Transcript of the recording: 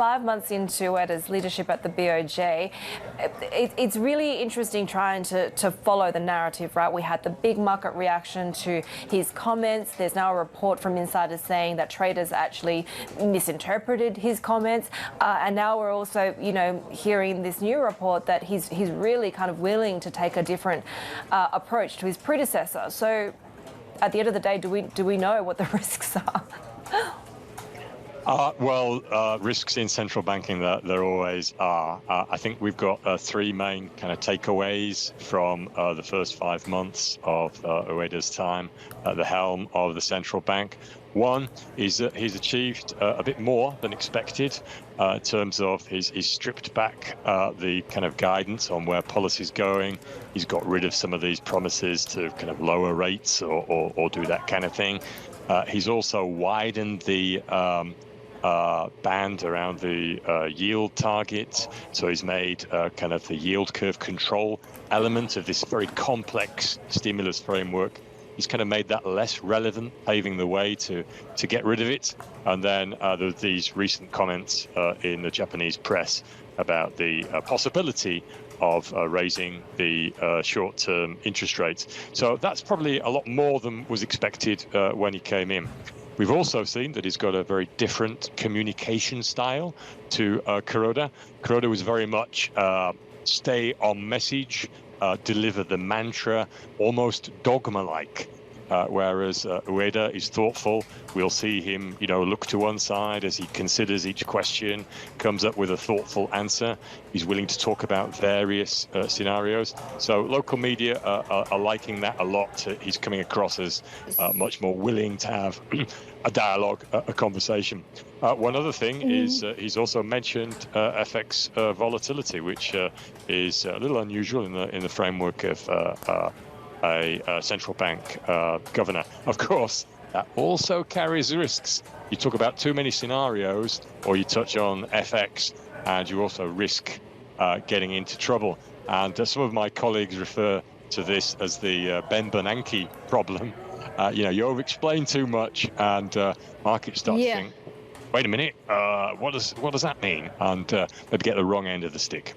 5 months into Ueda's leadership at the BOJ, it's really interesting trying to follow the narrative, right? We had the big market reaction to his comments. There's now a report from insiders saying that traders actually misinterpreted his comments. And now we're also, hearing this new report that he's really kind of willing to take a different approach to his predecessor. So at the end of the day, do we know what the risks are? Risks in central banking, there always are. I think we've got three main kind of takeaways from the first 5 months of Ueda's time at the helm of the central bank. One is that he's achieved a bit more than expected in terms of he's stripped back the kind of guidance on where policy's going. He's got rid of some of these promises to kind of lower rates or do that kind of thing. He's also widened the band around the yield target. So he's made kind of the yield curve control element of this very complex stimulus framework. He's kind of made that less relevant, paving the way to get rid of it. And then there's these recent comments in the Japanese press about the possibility of raising the short-term interest rates. So that's probably a lot more than was expected when he came in. We've also seen that he's got a very different communication style to Kuroda. Kuroda was very much stay on message, deliver the mantra, almost dogma-like. Whereas Ueda is thoughtful. We'll see him, look to one side as he considers each question, comes up with a thoughtful answer. He's willing to talk about various scenarios. So local media are liking that a lot. He's coming across as much more willing to have a dialogue, a conversation. One other thing is he's also mentioned FX volatility, which is a little unusual in the framework of a central bank governor. Of course, that also carries risks. You talk about too many scenarios, or you touch on FX, and you also risk getting into trouble. And some of my colleagues refer to this as the Ben Bernanke problem. You over-explain too much, and markets start to think, wait a minute, what does that mean? And maybe get the wrong end of the stick.